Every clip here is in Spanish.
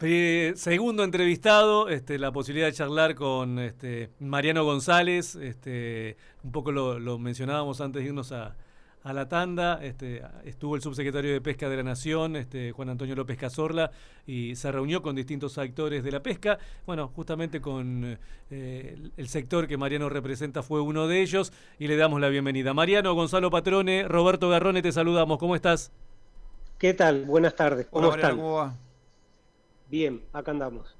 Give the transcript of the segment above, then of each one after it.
Segundo entrevistado, la posibilidad de charlar con Mariano González, un poco lo mencionábamos antes de irnos a la tanda, estuvo el subsecretario de Pesca de la Nación, Juan Antonio López Cazorla, y se reunió con distintos actores de la pesca, bueno, justamente con el sector que Mariano representa fue uno de ellos, y le damos la bienvenida. Mariano, Gonzalo Patrone, Roberto Garrone, te saludamos, ¿cómo estás? ¿Qué tal? Buenas tardes, ¿cómo Hola, Mariano, están? ¿cómo va? Bien, acá andamos.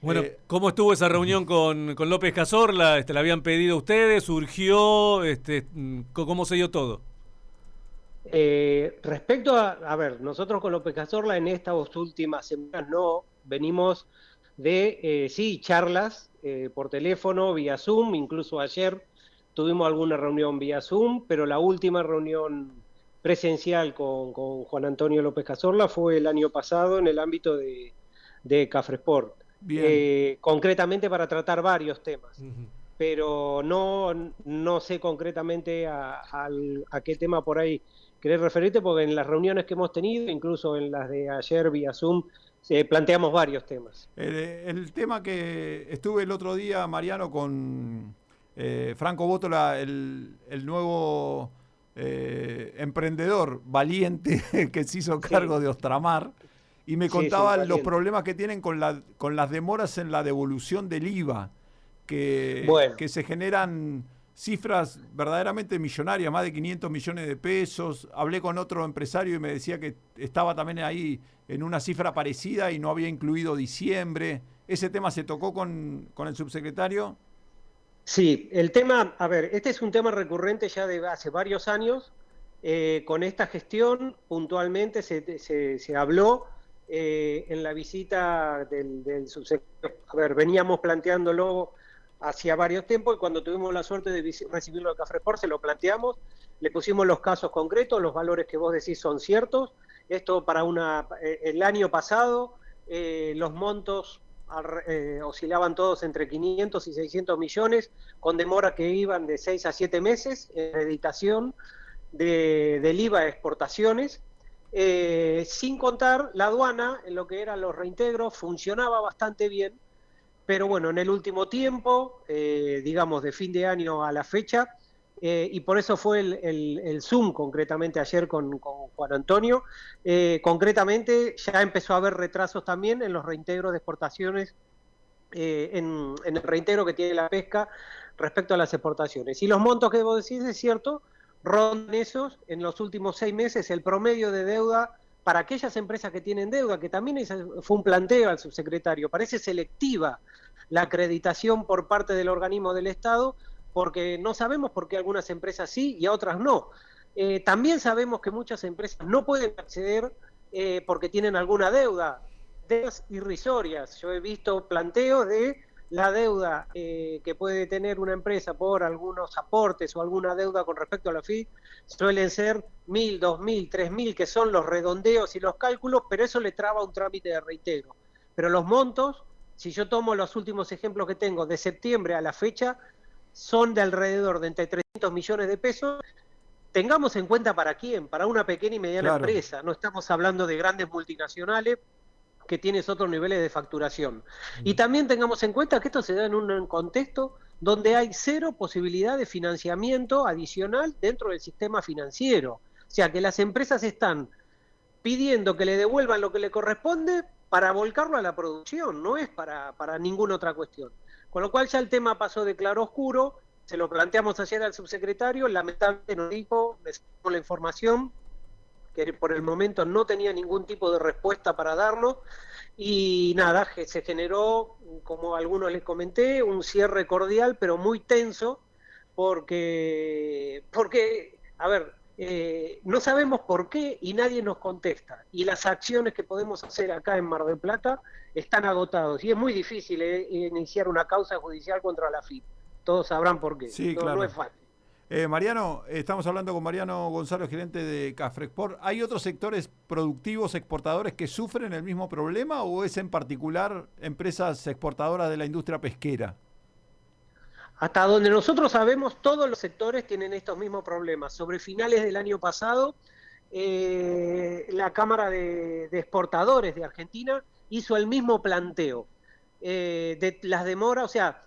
Bueno, ¿cómo estuvo esa reunión con López Cazorla? ¿La habían pedido ustedes? ¿Surgió? ¿Cómo se dio todo? Respecto a ver, nosotros con López Cazorla en estas últimas semanas no, venimos de, sí, charlas por teléfono, vía Zoom, incluso ayer tuvimos alguna reunión vía Zoom, pero la última reunión presencial con Juan Antonio López Cazorla fue el año pasado en el ámbito de Cafresport, concretamente para tratar varios temas. Pero no sé concretamente a qué tema por ahí querés referirte, porque en las reuniones que hemos tenido, incluso en las de ayer vía Zoom, planteamos varios temas. El tema que estuve el otro día, Mariano, con Franco Bótola, el nuevo emprendedor valiente que se hizo cargo de Ostramar, y me contaba los problemas que tienen con las demoras en la devolución del IVA, que se generan cifras verdaderamente millonarias, más de 500 millones de pesos. Hablé con otro empresario y me decía que estaba también ahí en una cifra parecida y no había incluido diciembre. ¿Ese tema se tocó con el subsecretario? Sí, el tema, a ver, este es un tema recurrente ya de hace varios años. Con esta gestión puntualmente se habló en la visita del subsecretario. A ver, veníamos planteándolo hacía varios tiempos, y cuando tuvimos la suerte de recibirlo de Cafresport se lo planteamos, le pusimos los casos concretos, los valores que vos decís son ciertos. Esto para el año pasado los montos oscilaban todos entre 500 y 600 millones, con demoras que iban de 6 a 7 meses en reeditación del IVA de exportaciones, sin contar la aduana, en lo que eran los reintegros, funcionaba bastante bien. Pero bueno, en el último tiempo, digamos de fin de año a la fecha, y por eso fue el Zoom concretamente ayer con Juan Antonio, concretamente ya empezó a haber retrasos también en los reintegros de exportaciones, en el reintegro que tiene la pesca respecto a las exportaciones. Y los montos que vos decís, es cierto, rondan esos. En los últimos 6 meses el promedio de deuda para aquellas empresas que tienen deuda, que también fue un planteo al subsecretario, parece selectiva la acreditación por parte del organismo del Estado, porque no sabemos por qué algunas empresas sí y a otras no. También sabemos que muchas empresas no pueden acceder porque tienen alguna deudas irrisorias. Yo he visto planteos de la deuda que puede tener una empresa por algunos aportes o alguna deuda con respecto a la FIP, suelen ser 1.000, 2.000, 3.000, que son los redondeos y los cálculos, pero eso le traba un trámite de reintegro. Pero los montos, si yo tomo los últimos ejemplos que tengo de septiembre a la fecha, son de alrededor de entre 300 millones de pesos. Tengamos en cuenta para quién, para una pequeña y mediana empresa. No estamos hablando de grandes multinacionales que tienes otros niveles de facturación. Y también tengamos en cuenta que esto se da en un contexto donde hay cero posibilidad de financiamiento adicional dentro del sistema financiero. O sea, que las empresas están pidiendo que le devuelvan lo que le corresponde para volcarlo a la producción, no es para ninguna otra cuestión. Con lo cual ya el tema pasó de claro oscuro, se lo planteamos ayer al subsecretario, lamentablemente nos dijo, me sacó la información, que por el momento no tenía ningún tipo de respuesta para darnos, y nada, se generó, como a algunos les comenté, un cierre cordial, pero muy tenso, porque a ver, no sabemos por qué y nadie nos contesta, y las acciones que podemos hacer acá en Mar del Plata están agotados, y es muy difícil iniciar una causa judicial contra la FIP, todos sabrán por qué, sí, no, claro. No es fácil. Mariano, estamos hablando con Mariano González, gerente de Cafresport. ¿Hay otros sectores productivos, exportadores, que sufren el mismo problema o es en particular empresas exportadoras de la industria pesquera? Hasta donde nosotros sabemos, todos los sectores tienen estos mismos problemas. Sobre finales del año pasado, la Cámara de Exportadores de Argentina hizo el mismo planteo de las demoras, o sea,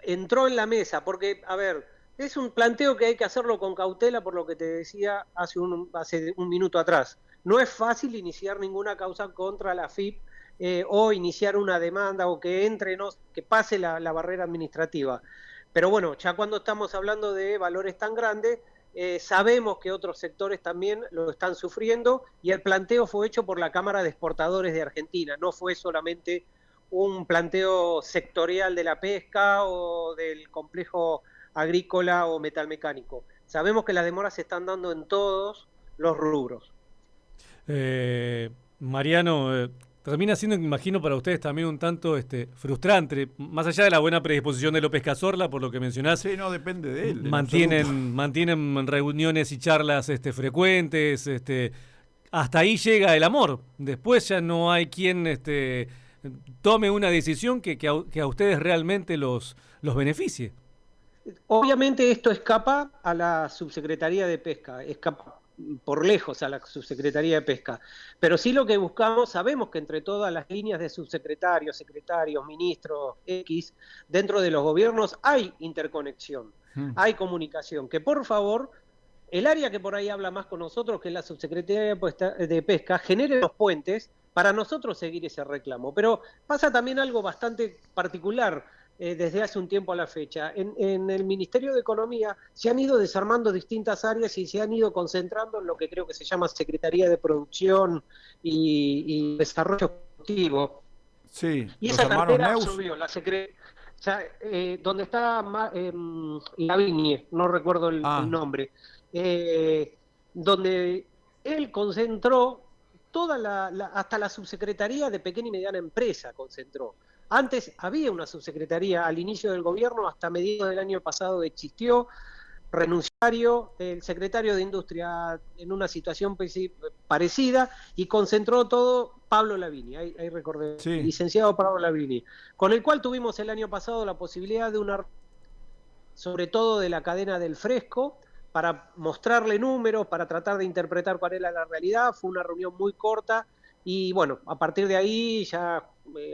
entró en la mesa, porque, a ver, es un planteo que hay que hacerlo con cautela, por lo que te decía hace un minuto atrás. No es fácil iniciar ninguna causa contra la AFIP o iniciar una demanda o que entre, no, que pase la barrera administrativa. Pero bueno, ya cuando estamos hablando de valores tan grandes, sabemos que otros sectores también lo están sufriendo y el planteo fue hecho por la Cámara de Exportadores de Argentina, no fue solamente un planteo sectorial de la pesca o del complejo agrícola o metalmecánico. Sabemos que las demoras se están dando en todos los rubros. Mariano, termina siendo, imagino, para ustedes también un tanto frustrante, más allá de la buena predisposición de López Cazorla, por lo que mencionás. Sí, no depende de él. Mantienen reuniones y charlas frecuentes, hasta ahí llega el amor. Después ya no hay quien tome una decisión que a ustedes realmente los beneficie. Obviamente esto escapa a la Subsecretaría de Pesca, escapa por lejos a la Subsecretaría de Pesca, pero sí lo que buscamos, sabemos que entre todas las líneas de subsecretarios, secretarios, ministros, X, dentro de los gobiernos hay interconexión, hay comunicación, que por favor, el área que por ahí habla más con nosotros, que es la Subsecretaría de Pesca, genere los puentes para nosotros seguir ese reclamo. Pero pasa también algo bastante particular desde hace un tiempo a la fecha. En el Ministerio de Economía se han ido desarmando distintas áreas y se han ido concentrando en lo que creo que se llama Secretaría de Producción y Desarrollo Productivo. Sí, y esa cartera absorbió donde está Lavigne, no recuerdo el nombre, donde él concentró toda hasta la subsecretaría de pequeña y mediana empresa concentró. Antes había una subsecretaría al inicio del gobierno, hasta mediados del año pasado existió, renunciario, el secretario de Industria en una situación parecida, y concentró todo Pablo Lavigne, ahí recordé, sí. Licenciado Pablo Lavigne, con el cual tuvimos el año pasado la posibilidad de sobre todo de la cadena del fresco, para mostrarle números, para tratar de interpretar cuál era la realidad. Fue una reunión muy corta y bueno, a partir de ahí ya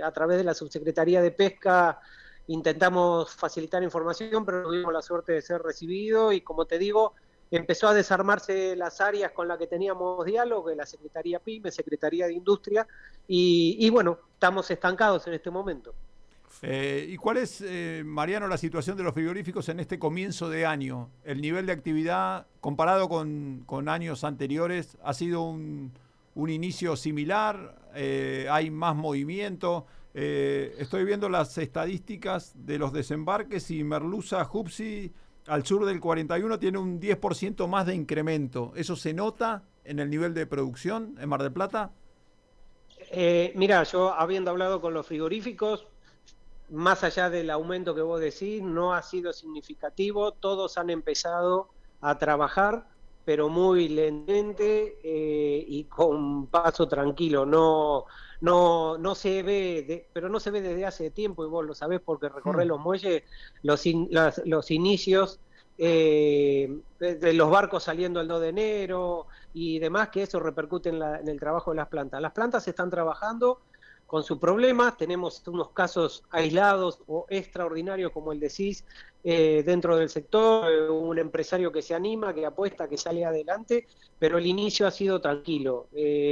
a través de la Subsecretaría de Pesca intentamos facilitar información, pero no tuvimos la suerte de ser recibidos y como te digo, empezó a desarmarse las áreas con las que teníamos diálogo, la Secretaría PYME, Secretaría de Industria y bueno, estamos estancados en este momento. ¿Y cuál es, Mariano, la situación de los frigoríficos en este comienzo de año? ¿El nivel de actividad comparado con años anteriores ha sido un inicio similar? ¿Hay más movimiento? Estoy viendo las estadísticas de los desembarques y Merluza Jupsi al sur del 41 tiene un 10% más de incremento. ¿Eso se nota en el nivel de producción en Mar del Plata? Mira, yo habiendo hablado con los frigoríficos, más allá del aumento que vos decís, no ha sido significativo, todos han empezado a trabajar, pero muy lentamente y con paso tranquilo, no se ve, pero no se ve desde hace tiempo, y vos lo sabés porque recorrés los muelles, los inicios de los barcos saliendo el 2 de enero y demás, que eso repercute en el trabajo de las plantas. Las plantas están trabajando con sus problemas, tenemos unos casos aislados o extraordinarios, como el decís, dentro del sector, un empresario que se anima, que apuesta, que sale adelante, pero el inicio ha sido tranquilo.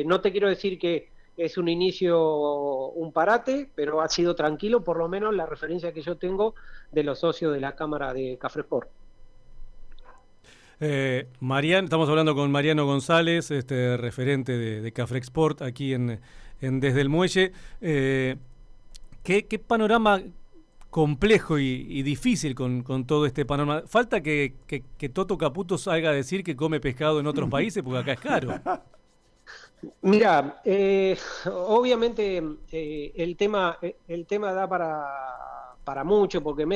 No te quiero decir que es un inicio, un parate, pero ha sido tranquilo, por lo menos la referencia que yo tengo de los socios de la Cámara de Cafresport. Mariano, estamos hablando con Mariano González, referente de Cafresport aquí en Desde el Muelle. ¿Qué panorama complejo y difícil con todo este panorama? Falta que Toto Caputo salga a decir que come pescado en otros países, porque acá es caro. Mira, obviamente el tema da para mucho, porque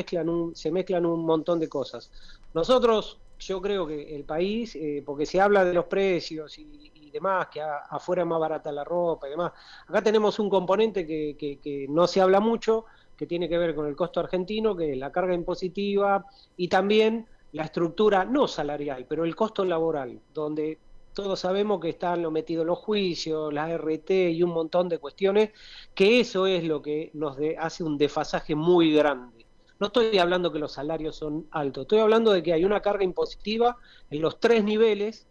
se mezclan un montón de cosas. Nosotros, yo creo que el país, porque se habla de los precios y demás, que afuera es más barata la ropa y demás, acá tenemos un componente que no se habla mucho, que tiene que ver con el costo argentino, que es la carga impositiva y también la estructura no salarial, pero el costo laboral, donde todos sabemos que están metidos los juicios, las RT y un montón de cuestiones, que eso es lo que nos hace un desfasaje muy grande. No estoy hablando que los salarios son altos, estoy hablando de que hay una carga impositiva en los 3 niveles,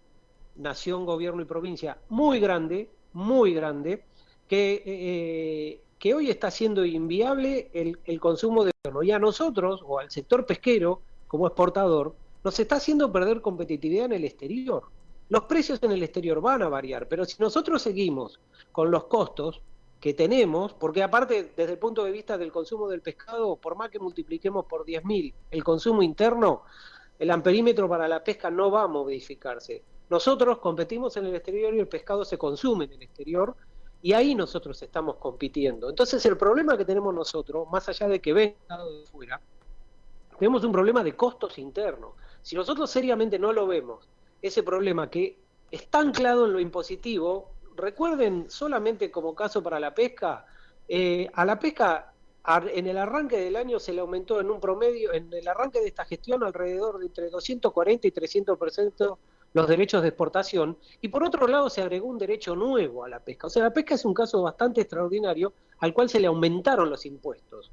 nación, gobierno y provincia, muy grande, que hoy está siendo inviable el consumo de carne. Y a nosotros, o al sector pesquero, como exportador, nos está haciendo perder competitividad en el exterior. Los precios en el exterior van a variar, pero si nosotros seguimos con los costos que tenemos, porque aparte desde el punto de vista del consumo del pescado, por más que multipliquemos por 10.000 el consumo interno, el amperímetro para la pesca no va a modificarse. Nosotros competimos en el exterior y el pescado se consume en el exterior, y ahí nosotros estamos compitiendo. Entonces el problema que tenemos nosotros, más allá de que venga de fuera, tenemos un problema de costos internos. Si nosotros seriamente no lo vemos, ese problema que está anclado en lo impositivo, recuerden solamente como caso para la pesca, a la pesca en el arranque del año se le aumentó en un promedio, en el arranque de esta gestión, alrededor de entre 240 y 300% los derechos de exportación, y por otro lado se agregó un derecho nuevo a la pesca. O sea, la pesca es un caso bastante extraordinario al cual se le aumentaron los impuestos.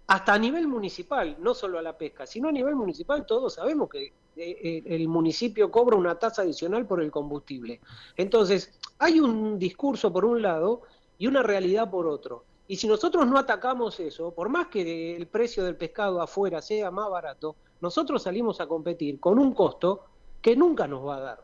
Hasta a nivel municipal, no solo a la pesca, sino a nivel municipal todos sabemos que el municipio cobra una tasa adicional por el combustible. Entonces, hay un discurso por un lado y una realidad por otro. Y si nosotros no atacamos eso, por más que el precio del pescado afuera sea más barato, nosotros salimos a competir con un costo que nunca nos va a dar.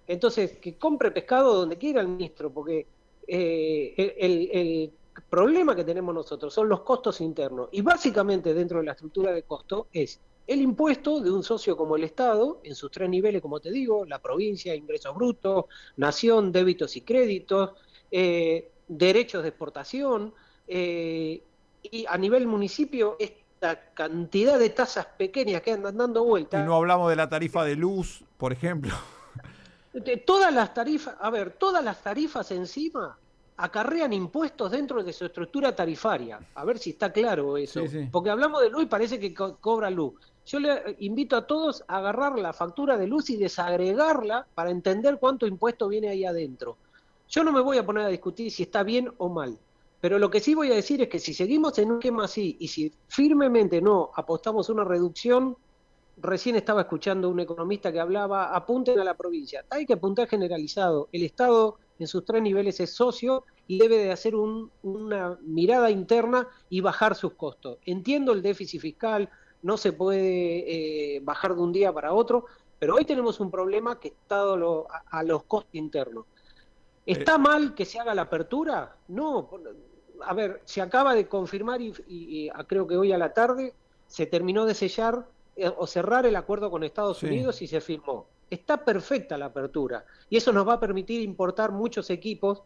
Entonces, que compre pescado donde quiera el ministro, porque el problema que tenemos nosotros son los costos internos, y básicamente dentro de la estructura de costo es el impuesto de un socio como el Estado, en sus 3 niveles, como te digo, la provincia, ingresos brutos, nación, débitos y créditos, derechos de exportación, y a nivel municipio esta cantidad de tasas pequeñas que andan dando vueltas. Y no hablamos de la tarifa de luz, por ejemplo. Todas las tarifas encima acarrean impuestos dentro de su estructura tarifaria. A ver si está claro eso. Sí, sí. Porque hablamos de luz y parece que cobra luz. Yo le invito a todos a agarrar la factura de luz y desagregarla para entender cuánto impuesto viene ahí adentro. Yo no me voy a poner a discutir si está bien o mal, pero lo que sí voy a decir es que si seguimos en un esquema así y si firmemente no apostamos a una reducción, recién estaba escuchando un economista que hablaba, apunten a la provincia. Hay que apuntar generalizado. El Estado en sus 3 niveles es socio y debe de hacer una mirada interna y bajar sus costos. Entiendo el déficit fiscal, no se puede bajar de un día para otro, pero hoy tenemos un problema que está dado a los costos internos. ¿Está mal que se haga la apertura? No. A ver, se acaba de confirmar y creo que hoy a la tarde se terminó de sellar o cerrar el acuerdo con Estados Unidos y se firmó. Está perfecta la apertura y eso nos va a permitir importar muchos equipos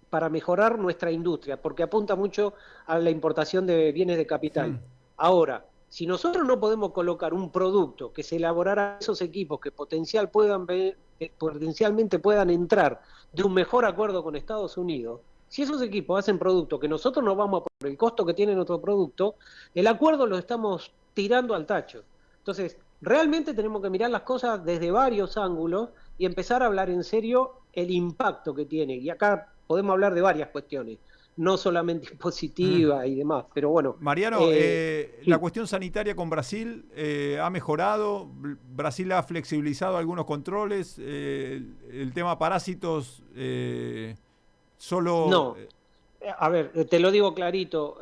para mejorar nuestra industria, porque apunta mucho a la importación de bienes de capital. Ahora, si nosotros no podemos colocar un producto que se elaborara esos equipos que potencialmente puedan entrar de un mejor acuerdo con Estados Unidos, si esos equipos hacen productos que nosotros no vamos a poner el costo que tiene nuestro producto, el acuerdo lo estamos tirando al tacho. Entonces, realmente tenemos que mirar las cosas desde varios ángulos y empezar a hablar en serio el impacto que tiene. Y acá podemos hablar de varias cuestiones, no solamente impositiva y demás, pero bueno. Mariano, la cuestión sanitaria con Brasil ha mejorado, Brasil ha flexibilizado algunos controles, el tema parásitos solo... No, a ver, te lo digo clarito,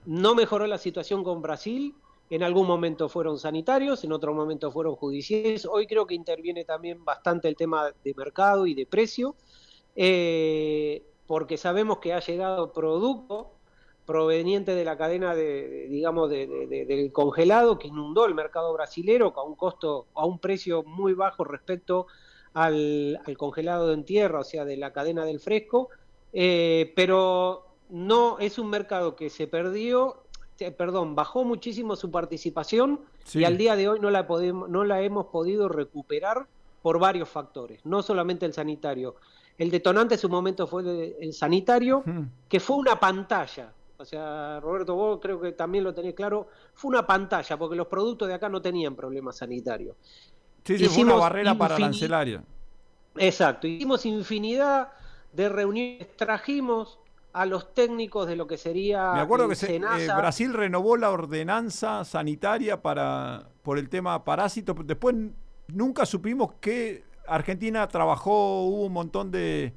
no mejoró la situación con Brasil, en algún momento fueron sanitarios, en otro momento fueron judiciales, hoy creo que interviene también bastante el tema de mercado y de precio, porque sabemos que ha llegado producto proveniente de la cadena del congelado que inundó el mercado brasilero a un costo, a un precio muy bajo respecto al congelado en tierra, o sea, de la cadena del fresco, pero no es un mercado que se perdió, bajó muchísimo su participación y al día de hoy no la hemos podido recuperar por varios factores, no solamente el sanitario. El detonante en su momento fue el sanitario, que fue una pantalla. O sea, Roberto, vos creo que también lo tenés claro, fue una pantalla, porque los productos de acá no tenían problemas sanitarios. Sí, fue una barrera arancelaria. Exacto, hicimos infinidad de reuniones, trajimos a los técnicos de lo que sería. Me acuerdo que Brasil renovó la ordenanza sanitaria por el tema parásito. Después nunca supimos que Argentina trabajó, hubo un montón de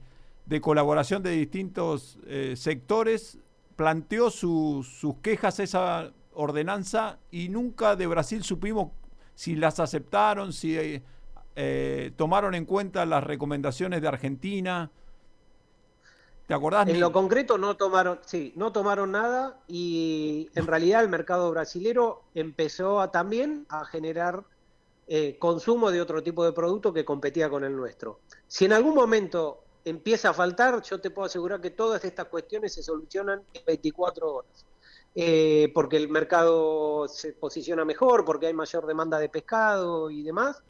colaboración de distintos sectores, planteó sus quejas a esa ordenanza y nunca de Brasil supimos si las aceptaron, si tomaron en cuenta las recomendaciones de Argentina. ¿Te acordás? En lo concreto no tomaron nada, y en realidad el mercado brasilero empezó también a generar consumo de otro tipo de producto que competía con el nuestro. Si en algún momento empieza a faltar, yo te puedo asegurar que todas estas cuestiones se solucionan en 24 horas. Porque el mercado se posiciona mejor, porque hay mayor demanda de pescado y demás,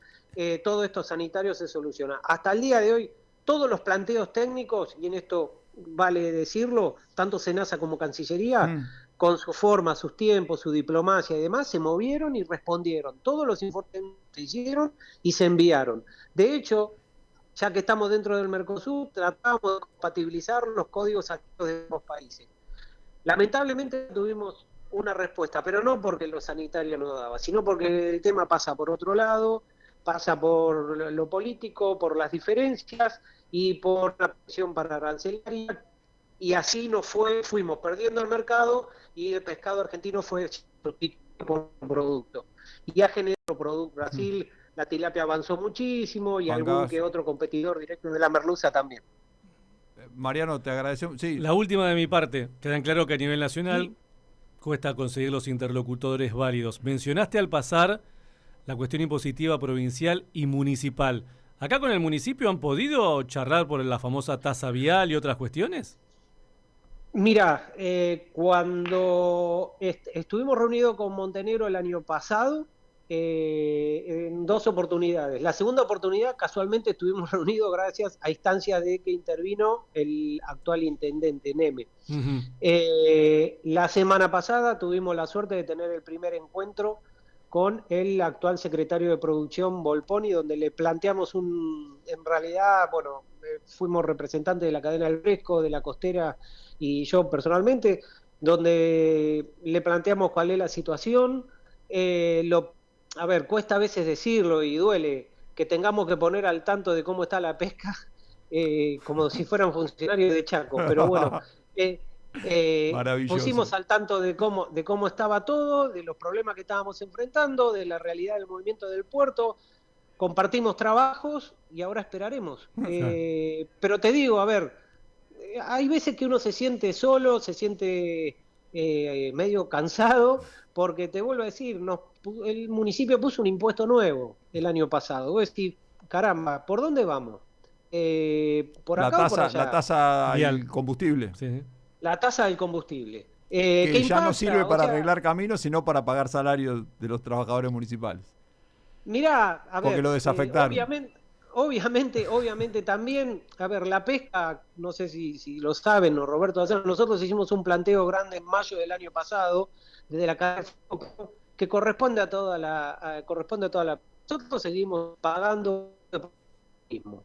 todo esto sanitario se soluciona. Hasta el día de hoy, todos los planteos técnicos, y en esto vale decirlo, tanto SENASA como Cancillería, con su forma, sus tiempos, su diplomacia y demás, se movieron y respondieron. Todos los informes se hicieron y se enviaron. De hecho, ya que estamos dentro del Mercosur, tratamos de compatibilizar los códigos activos de los países. Lamentablemente tuvimos una respuesta, pero no porque lo sanitario no daba, sino porque el tema pasa por otro lado, pasa por lo político, por las diferencias y por la presión para arancelaria, y así fuimos perdiendo el mercado y el pescado argentino fue sustituido por un producto. Y ha generado producto. Brasil, la tilapia avanzó muchísimo y algún que otro competidor directo de la merluza también. Mariano, te agradecemos. Sí. La última de mi parte. Queda en claro que a nivel nacional cuesta conseguir los interlocutores válidos. Mencionaste al pasar la cuestión impositiva provincial y municipal. ¿Acá con el municipio han podido charlar por la famosa tasa vial y otras cuestiones? Mira, cuando estuvimos reunidos con Montenegro el año pasado, en 2 oportunidades. La segunda oportunidad, casualmente, estuvimos reunidos gracias a instancias de que intervino el actual intendente, Neme. La semana pasada tuvimos la suerte de tener el primer encuentro con el actual secretario de Producción, Volponi, donde le planteamos en realidad, fuimos representantes de la cadena del Fresco, de la Costera y yo personalmente, donde le planteamos cuál es la situación. A ver, cuesta a veces decirlo y duele que tengamos que poner al tanto de cómo está la pesca, como si fueran funcionarios de Chaco, pero bueno, pusimos al tanto de cómo estaba todo, de los problemas que estábamos enfrentando, de la realidad del movimiento del puerto, compartimos trabajos y ahora esperaremos. Pero te digo, a ver, hay veces que uno se siente solo, se siente medio cansado, porque te vuelvo a decir, el municipio puso un impuesto nuevo el año pasado. Vos decís, caramba, ¿por dónde vamos? ¿Por acá o por allá? La tasa del combustible. Sí. La tasa del combustible. Que ya no sirve para arreglar caminos, sino para pagar salarios de los trabajadores municipales. Mirá, a ver, porque lo desafectaron. Obviamente también, a ver, la pesca, no sé si lo saben, o Roberto, nosotros hicimos un planteo grande en mayo del año pasado, desde la cadena que corresponde a toda la. Nosotros seguimos pagando el turismo.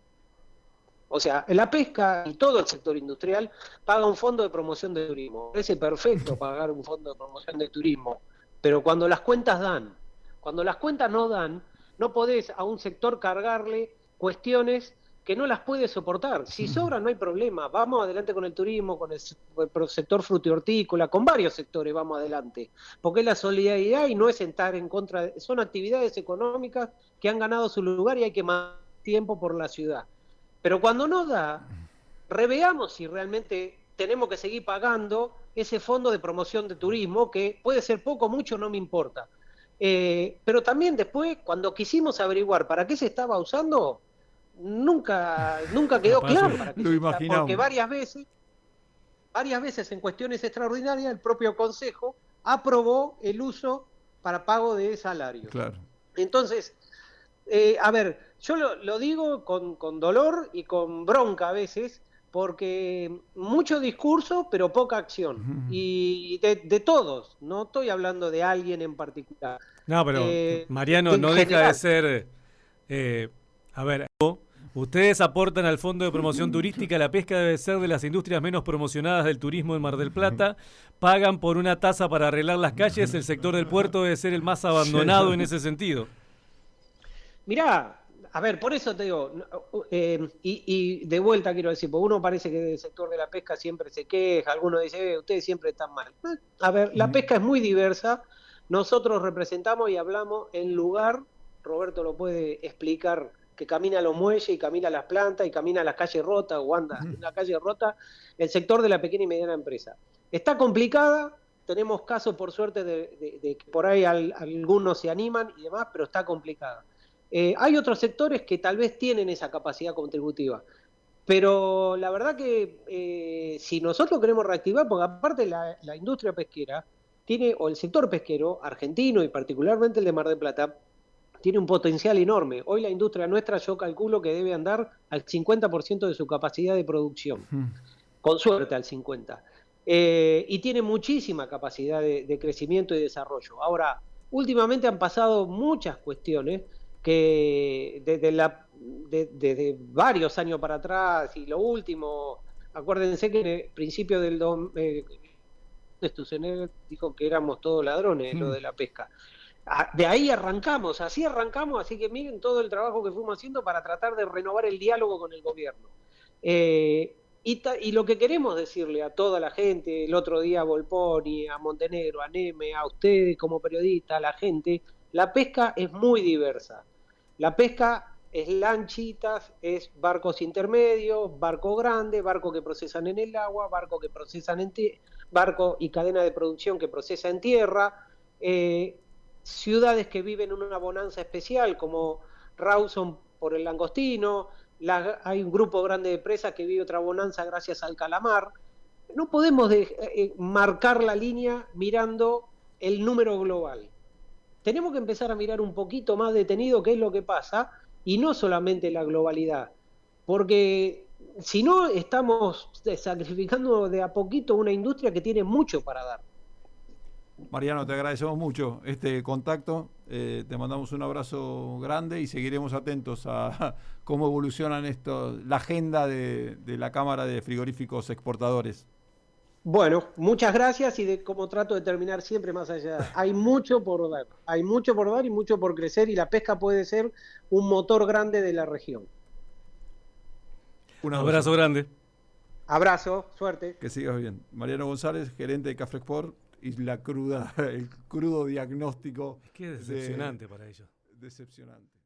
O sea, la pesca y todo el sector industrial paga un fondo de promoción de turismo. Parece perfecto pagar un fondo de promoción de turismo, pero cuando las cuentas dan, cuando las cuentas no dan, no podés a un sector cargarle cuestiones que no las puede soportar. Si sobra no hay problema, vamos adelante con el turismo, con el sector frutihortícola, con varios sectores vamos adelante, porque es la solidaridad y no es estar en contra, son actividades económicas que han ganado su lugar y hay que más tiempo por la ciudad. Pero cuando no da, reveamos si realmente tenemos que seguir pagando ese fondo de promoción de turismo, que puede ser poco, mucho, no me importa. Pero también después, cuando quisimos averiguar para qué se estaba usando, nunca quedó claro para qué lo imaginamos. Porque varias veces en cuestiones extraordinarias el propio Consejo aprobó el uso para pago de salarios. Claro. Entonces, a ver, yo lo digo con dolor y con bronca a veces, porque mucho discurso, pero poca acción. Y de todos, no estoy hablando de alguien en particular. No, pero Mariano, no deja de ser A ver, ustedes aportan al Fondo de Promoción Turística. La pesca debe ser de las industrias menos promocionadas del turismo en Mar del Plata. Pagan por una tasa para arreglar las calles. El sector del puerto debe ser el más abandonado en ese sentido. Mirá, a ver, por eso te digo, y de vuelta quiero decir, porque uno parece que del sector de la pesca siempre se queja, algunos dicen, ustedes siempre están mal. A ver, la pesca es muy diversa. Nosotros representamos y hablamos en lugar, Roberto lo puede explicar, que camina a los muelles y camina a las plantas y camina a las calles rotas o anda en la calle rota, el sector de la pequeña y mediana empresa. Está complicada, tenemos casos por suerte de que por ahí algunos se animan y demás, pero está complicada. Hay otros sectores que tal vez tienen esa capacidad contributiva, pero la verdad que si nosotros queremos reactivar, porque aparte la industria pesquera tiene, o el sector pesquero argentino y particularmente el de Mar del Plata, tiene un potencial enorme. Hoy la industria nuestra yo calculo que debe andar al 50% de su capacidad de producción, con suerte al 50%. Y tiene muchísima capacidad de crecimiento y desarrollo. Ahora, últimamente han pasado muchas cuestiones que desde varios años para atrás, y lo último, acuérdense que en el principio del dijo que éramos todos ladrones, lo de la pesca. De ahí arrancamos, así que miren todo el trabajo que fuimos haciendo para tratar de renovar el diálogo con el gobierno. Y lo que queremos decirle a toda la gente, el otro día a Volponi, a Montenegro, a Neme, a ustedes como periodistas, a la gente, la pesca es muy diversa. La pesca es lanchitas, es barcos intermedios, barco grande, barco que procesan en el agua, barco que procesan barco y cadena de producción que procesa en tierra, ciudades que viven en una bonanza especial como Rawson por el langostino, hay un grupo grande de presas que vive otra bonanza gracias al calamar. No podemos marcar la línea mirando el número global. Tenemos que empezar a mirar un poquito más detenido qué es lo que pasa y no solamente la globalidad, porque si no estamos sacrificando de a poquito una industria que tiene mucho para dar. Mariano, te agradecemos mucho este contacto, te mandamos un abrazo grande y seguiremos atentos a cómo evolucionan la agenda de la Cámara de Frigoríficos Exportadores. Bueno, muchas gracias y como trato de terminar siempre más allá, hay mucho por dar y mucho por crecer y la pesca puede ser un motor grande de la región. Un abrazo grande. Abrazo, suerte. Que sigas bien. Mariano González, gerente de Cafrexport. Y el crudo diagnóstico. Es que es decepcionante para ellos. Decepcionante.